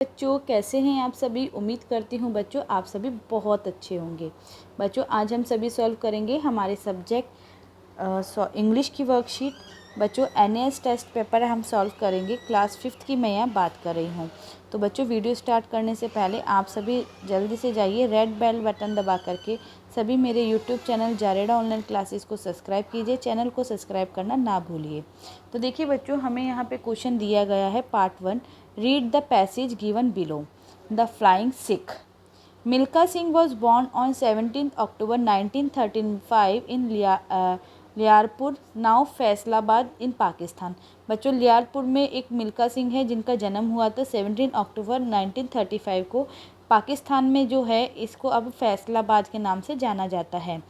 बच्चों कैसे हैं आप सभी। उम्मीद करती हूँ बच्चों आप सभी बहुत अच्छे होंगे। बच्चों आज हम सभी सॉल्व करेंगे हमारे सब्जेक्ट इंग्लिश की वर्कशीट। बच्चों एनएएस टेस्ट पेपर हम सॉल्व करेंगे। क्लास 5th की मैं यहाँ बात कर रही हूँ। तो बच्चों वीडियो स्टार्ट करने से पहले आप सभी जल्दी से जाइए रेड बेल बटन दबा करके सभी मेरे यूट्यूब चैनल जारेडा ऑनलाइन क्लासेस को सब्सक्राइब कीजिए। चैनल को सब्सक्राइब करना ना भूलिए। तो देखिए बच्चों हमें यहाँ पे क्वेश्चन दिया गया है part 1। Read the passage given below. The flying Sikh. Milkha Singh was born on 17th October 1935 in Lyallpur now Faisalabad in Pakistan. बच्चों लियारपुर में एक मिल्खा सिंह है जिनका जन्म हुआ था 17 अक्टूबर 1935 को। पाकिस्तान में जो है इसको अब फैसलाबाद के नाम से जाना जाता है।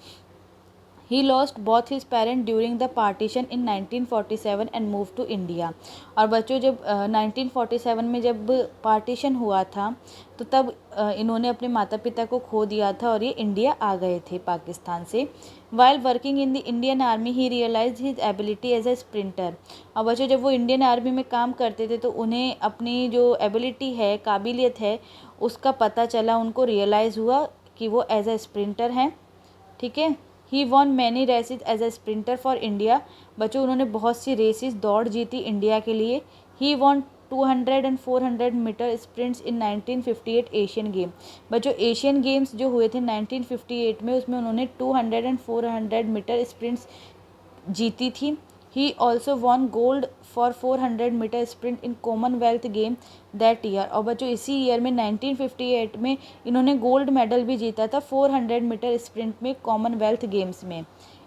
He lost both his parents during the partition in 1947 and moved to India। और बच्चों जब 1947 में जब पार्टीशन हुआ था तो तब इन्होंने अपने माता पिता को खो दिया था और ये इंडिया आ गए थे पाकिस्तान से। While working in the Indian Army, he realized his ability as a sprinter। और बच्चों जब वो इंडियन आर्मी में काम करते थे तो उन्हें अपनी जो एबिलिटी है, काबिलियत है, उसका पता चला, उनको रियलाइज़ हुआ कि वो एज ए स्प्रिंटर हैं। ठीक है। He won many races as a sprinter for India. बच्चों उन्होंने बहुत सी रेसेस दौड़ जीती इंडिया के लिए। He won 200 and 400 metre sprints in 1958 Asian game. बच्चों एशियन गेम्स जो हुए थे 1958 में उसमें उन्होंने 200 and 400 मीटर स्प्रिंट्स जीती थी। He also won gold for 400 metre sprint in Commonwealth game that year. और बच्चों इसी ईयर में 1958 में इन्होंने गोल्ड मेडल भी जीता था 400 मीटर स्प्रिंट में कॉमनवेल्थ गेम्स में।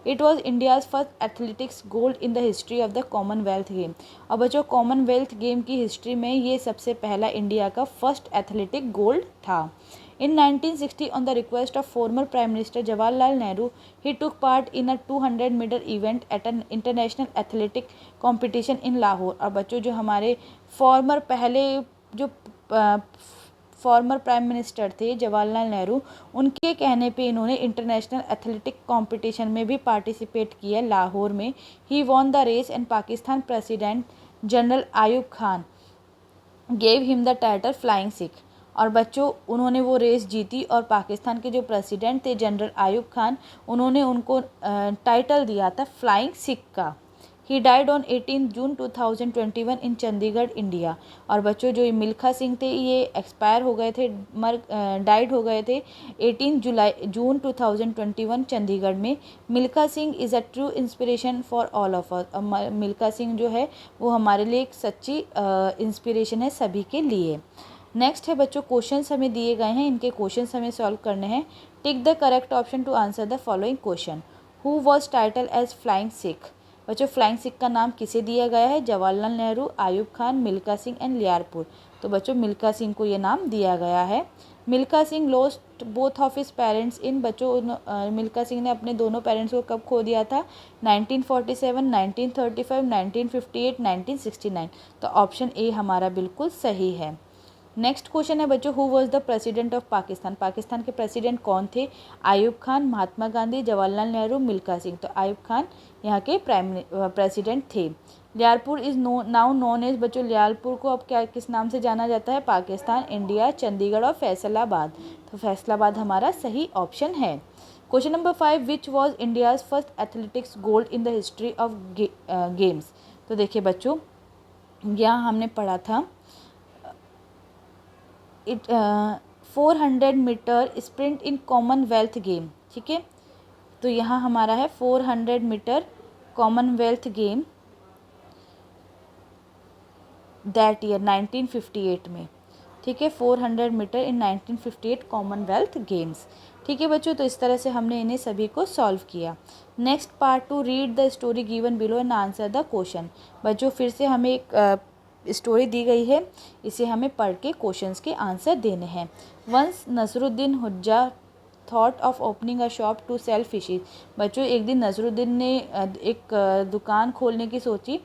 It was India's first athletics gold in the history of the Commonwealth game. और बच्चों कॉमनवेल्थ गेम की हिस्ट्री में ये सबसे पहला इंडिया का फर्स्ट एथलेटिक गोल्ड था। In 1960, on the request of former Prime Minister Jawaharlal Nehru, he took part in a 200-meter event at an international athletic competition in Lahore। और बच्चों जो हमारे फॉर्मर प्राइम मिनिस्टर थे जवाहरलाल नेहरू, उनके कहने पे इन्होंने इंटरनेशनल एथलेटिक कंपटीशन में भी पार्टिसिपेट किया लाहौर में। He won the race and Pakistan president general Ayub Khan gave him the title flying Sikh. और बच्चों उन्होंने वो रेस जीती और पाकिस्तान के जो प्रेसिडेंट थे जनरल आयूब खान, उन्होंने उनको टाइटल दिया था फ्लाइंग सिख का। He died on 18 June 2021 in Chandigarh India. और बच्चों जो ये मिल्खा सिंह थे ये एक्सपायर हो गए थे, डाइड हो गए थे 18 जून 2021 चंडीगढ़ में। Milkha Singh is a true inspiration for all of us. Milkha Singh जो है वो हमारे लिए एक सच्ची इंस्पिरेशन है सभी के लिए। नेक्स्ट है बच्चों क्वेश्चंस हमें दिए गए हैं, इनके क्वेश्चंस हमें सॉल्व करने हैं। Tick the correct option to answer the following question. Who was title as flying Sikh. बच्चों फ्लाइंग सिख का नाम किसे दिया गया है? जवाहरलाल नेहरू, आयूब खान, मिल्खा सिंह एंड लियारपुर। तो बच्चों मिल्खा सिंह को ये नाम दिया गया है। Milkha Singh lost both of his parents इन। बच्चों मिल्खा सिंह ने अपने दोनों पेरेंट्स को कब खो दिया था? 1947, 1935, 1958, 1969। तो ऑप्शन ए हमारा बिल्कुल सही है। नेक्स्ट क्वेश्चन है बच्चों who was the president of Pakistan. Pakistan के प्रेसिडेंट कौन थे? आयूब खान, महात्मा गांधी, जवाहरलाल नेहरू, मिल्खा सिंह। तो आयूब खान यहाँ के प्रेसिडेंट थे। लियारपुर इज़ नाउ नोन एज। बच्चों लियारपुर को अब क्या किस नाम से जाना जाता है? पाकिस्तान, इंडिया, चंडीगढ़ और फैसलाबाद। तो फैसलाबाद हमारा सही ऑप्शन है। Question number 5 which was India's first athletics gold in the history of games. तो देखिए बच्चों यहाँ हमने पढ़ा था 400 metre sprint in Commonwealth game. ठीक है। तो यहाँ हमारा है 400 metre Commonwealth game that year 1958 में। ठीक है 400 मीटर इन 1958 कॉमनवेल्थ गेम्स। ठीक है बच्चों तो इस तरह से हमने इन्हें सभी को सॉल्व किया। Next part 2 read the story given below and answer the question. बच्चों फिर से हमें एक स्टोरी दी गई है, इसे हमें पढ़ के क्वेश्चंस के आंसर देने हैं। Once Nasruddin Hodja thought of opening a shop to sell fishes. बच्चों एक दिन नसरुद्दीन ने एक दुकान खोलने की सोची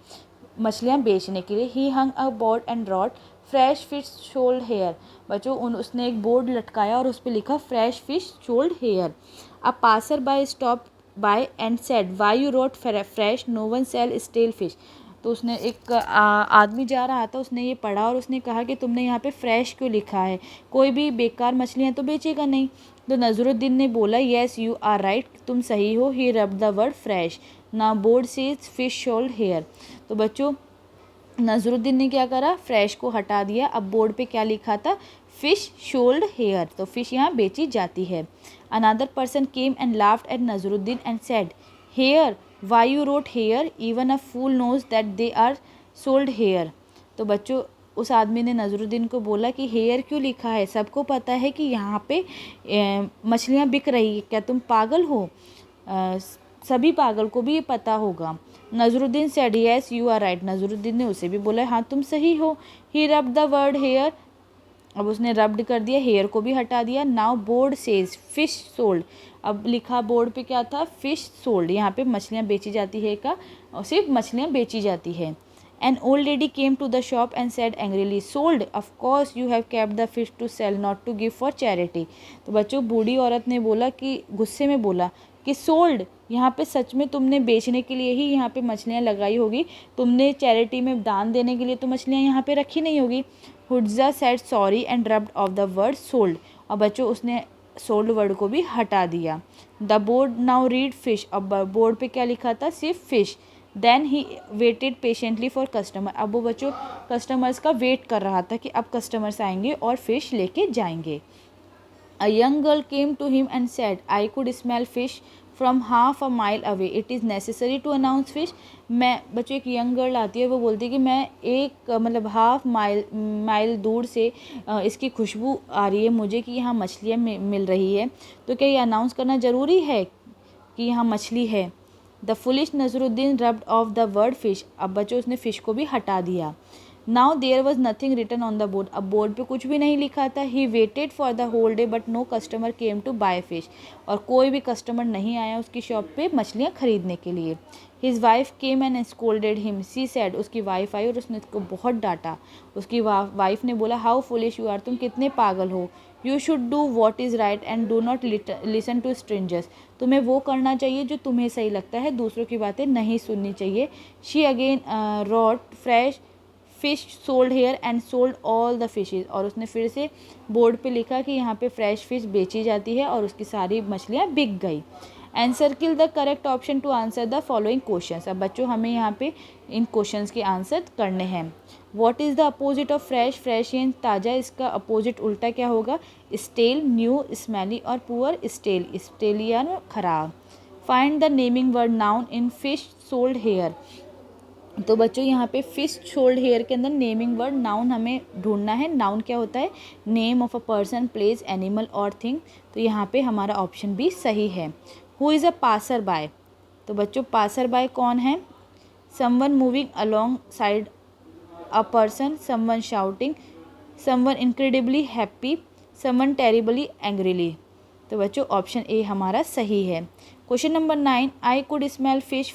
मछलियाँ बेचने के लिए। He hung a board and wrote fresh fish sold here. बच्चों उसने एक बोर्ड लटकाया और उस पर लिखा fresh fish sold here. A passer by stop by and said why you wrote fresh no one sell stale fish. तो उसने एक आदमी जा रहा था, उसने ये पढ़ा और उसने कहा कि तुमने यहाँ पे फ्रेश क्यों लिखा है, कोई भी बेकार मछलियाँ तो बेचेगा नहीं। तो नज़रुद्दीन ने बोला येस यू आर राइट, तुम सही हो। He rubbed the word fresh, ना board says fish sold here. तो बच्चों नज़रुद्दीन ने क्या करा, फ्रेश को हटा दिया। अब बोर्ड पे क्या लिखा था, फिश शोल्ड हेयर, तो फिश यहाँ बेची जाती है। Another person came and laughed at Nazruddin and said here why you wrote here, even a fool knows that they are sold here. तो बच्चों उस आदमी ने नज़रुद्दीन को बोला कि हेयर क्यों लिखा है, सबको पता है कि यहाँ पे मछलियाँ बिक रही है, क्या तुम पागल हो। सभी पागल को भी ये पता होगा। Nazruddin said yes you are right, Nazruddin ने उसे भी बोला हाँ तुम सही हो। He rubbed the word here, अब उसने रब्ड कर दिया, हेयर को भी हटा दिया। Now board says fish sold, अब लिखा बोर्ड पे क्या था, फिश सोल्ड, यहाँ पे मछलियाँ बेची जाती है का, और सिर्फ मछलियाँ बेची जाती है। An old lady came to the shop and said angrily sold, of course you have kept the fish to sell not to give for charity. तो बच्चों बूढ़ी औरत ने बोला कि गुस्से में बोला कि सोल्ड, यहाँ पे सच में तुमने बेचने के लिए ही यहाँ पे मछलियाँ लगाई होगी, तुमने चैरिटी में दान देने के लिए तो मछलियाँ यहाँ पे रखी नहीं होगी। Hodja said sorry and rubbed off the word sold, और बच्चों उसने सोल्ड वर्ड को भी हटा दिया। The board now read fish, अब बोर्ड पे क्या लिखा था, सिर्फ फिश। Then he waited patiently for customer, अब वो बच्चों कस्टमर्स का वेट कर रहा था कि अब कस्टमर्स आएंगे और फिश लेके जाएंगे। A young girl came to him and said, I could smell fish from half a mile away. It is necessary to announce fish. मैं बच्चों एक यंग गर्ल आती है, वो बोलती है कि मैं एक मतलब हाफ माइल दूर से इसकी खुशबू आ रही है मुझे कि यहाँ मछलियाँ मिल रही है, तो क्या ये अनाउंस करना ज़रूरी है कि यहाँ मछली है। The foolish Nazruddin rubbed off the word fish, अब बच्चों उसने फ़िश को भी हटा दिया। Now there was nothing written on the board, अब बोर्ड पे कुछ भी नहीं लिखा था। He waited for the whole day but no customer came to buy fish, और कोई भी कस्टमर नहीं आया उसकी शॉप पे मछलियाँ खरीदने के लिए। His wife came and scolded him, she said, उसकी वाइफ आई और उसने उसको बहुत डांटा। उसकी वाइफ ने बोला हाउ फुलिश यू आर, तुम कितने पागल हो। You should do what is right and do not listen to strangers, तुम्हें वो करना चाहिए जो तुम्हें सही लगता है, दूसरों की बातें नहीं सुननी चाहिए। She again wrote fresh fish sold here and sold all the fishes, और उसने फिर से बोर्ड पे लिखा कि यहाँ पे फ्रेश फिश बेची जाती है और उसकी सारी मछलियाँ बिक गई। And circle the correct option to answer the following questions, अब बच्चों हमें यहाँ पे इन क्वेश्चंस के आंसर करने हैं। What is the opposite of fresh, fresh यानी ताज़ा, इसका अपोजिट उल्टा क्या होगा, स्टेल, न्यू, स्मेली और पुअर, स्टेल, स्टेल यानी खराब। Find the naming word noun in fish sold here, तो बच्चों यहाँ पे फिश शोल्ड हेयर के अंदर नेमिंग वर्ड नाउन हमें ढूंढना है। नाउन क्या होता है, name of a person, place, animal और थिंग, तो यहाँ पे हमारा ऑप्शन भी सही है। Who is a passer by, तो बच्चों पासर बाय कौन है, someone moving along side a person, someone shouting, someone incredibly happy, someone terribly angrily, तो बच्चों ऑप्शन ए हमारा सही है। Question number 9, I could smell fish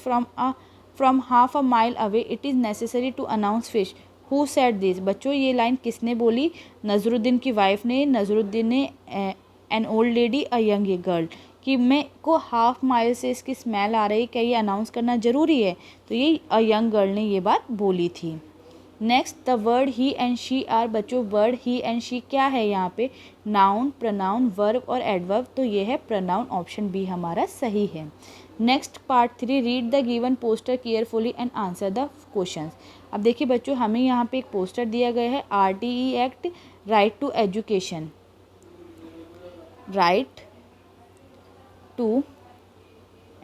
from half a mile away, it is necessary to announce fish, who said this, बच्चों ये line किसने बोली, नज़रुद्दीन की वाइफ ने। नज़रुद्दीन ने N old lady a young girl, कि मैं को हाफ माइल से इसकी स्मेल आ रही, क्या ये अनाउंस करना ज़रूरी है, तो ये अ यंग गर्ल ने ये बात बोली थी। Next the word he and she are, बच्चों वर्ड ही एंड शी क्या है यहाँ पे, नाउन, प्रोनाउन, वर्ब और एडवर्ब, तो ये है प्रोनाउन, ऑप्शन बी हमारा सही है। Next part 3, read the given poster carefully and answer the questions. अब देखिए बच्चों हमें यहाँ पे एक पोस्टर दिया गया है, RTE act, right to education, right to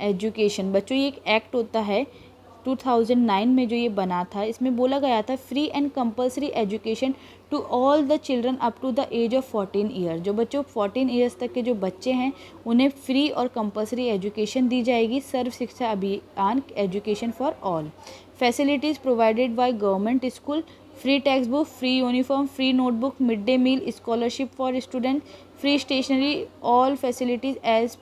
education, बच्चों ये एक एक्ट होता है 2009 में जो ये बना था, इसमें बोला गया था free and compulsory education to all the children up to the age of 14 year, जो बच्चों 14 ईयर्स तक के जो बच्चे हैं उन्हें फ्री और कंपलसरी एजुकेशन दी जाएगी। Sarva Shiksha Abhiyan, education for all. Facilities provided by government school, free text book, free uniform, free notebook, mid day meal, scholarship for student, free stationery, all facilities as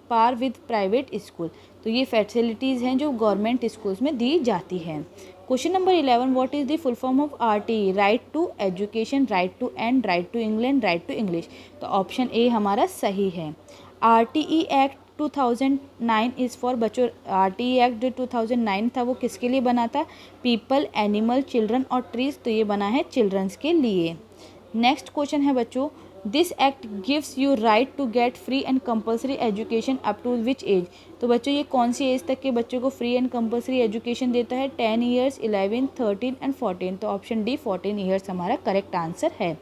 par with private school, तो ये facilities हैं जो government schools में दी जाती हैं। Question number 11, what is the full form of RTE, right to education, right to and, right to England, right to English, तो option A हमारा सही है। RTE एक्ट 2009 इज़ फॉर बच्चों, RTE एक्ट जो 2009 था वो किसके लिए बना था? पीपल, एनिमल, चिल्ड्रन और ट्रीज, तो ये बना है चिल्ड्रंस के लिए। नेक्स्ट क्वेश्चन है बच्चों, this act gives you right to get free and compulsory education up to which age? तो बच्चों ये कौन सी एज तक के बच्चों को फ्री एंड कंपलसरी एजुकेशन देता है? 10 ईयर्स, 11, 13 एंड 14। तो ऑप्शन डी 14 ईयर्स हमारा करेक्ट आंसर है।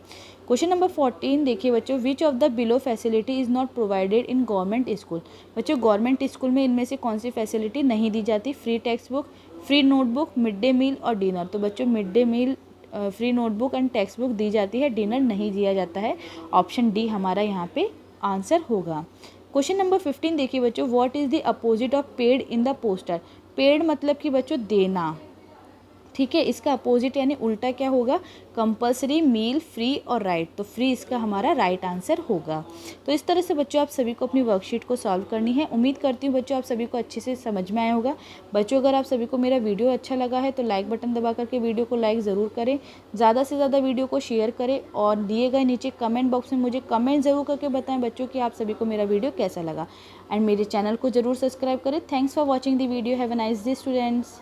क्वेश्चन नंबर 14 देखिए बच्चों, which of the below facility is not provided in government school? बच्चों गवर्नमेंट स्कूल में इनमें से कौन सी फैसिलिटी नहीं दी जाती? Free text book, free notebook, mid day meal और डिनर। तो बच्चों mid day meal, free notebook and text book दी जाती है, डिनर नहीं दिया जाता है। ऑप्शन डी हमारा यहाँ पे आंसर होगा। क्वेश्चन नंबर 15 देखिए बच्चों, what is the opposite of paid in the poster? Paid मतलब कि बच्चों देना, ठीक है, इसका अपोजिट यानी उल्टा क्या होगा? कंपलसरी, मील, फ्री और राइट। तो फ्री इसका हमारा राइट आंसर होगा। तो इस तरह से बच्चों आप सभी को अपनी वर्कशीट को सॉल्व करनी है। उम्मीद करती हूँ बच्चों आप सभी को अच्छे से समझ में आया होगा। बच्चों अगर आप सभी को मेरा वीडियो अच्छा लगा है तो लाइक बटन दबा करके वीडियो को लाइक ज़रूर करें, ज़्यादा से ज़्यादा वीडियो को शेयर करें और दिए गए नीचे कमेंट बॉक्स में मुझे कमेंट ज़रूर करके बताएं बच्चों कि आप सभी को मेरा वीडियो कैसा लगा। एंड मेरे चैनल को ज़रूर सब्सक्राइब करें। Thanks for watching the video. Have a nice day students.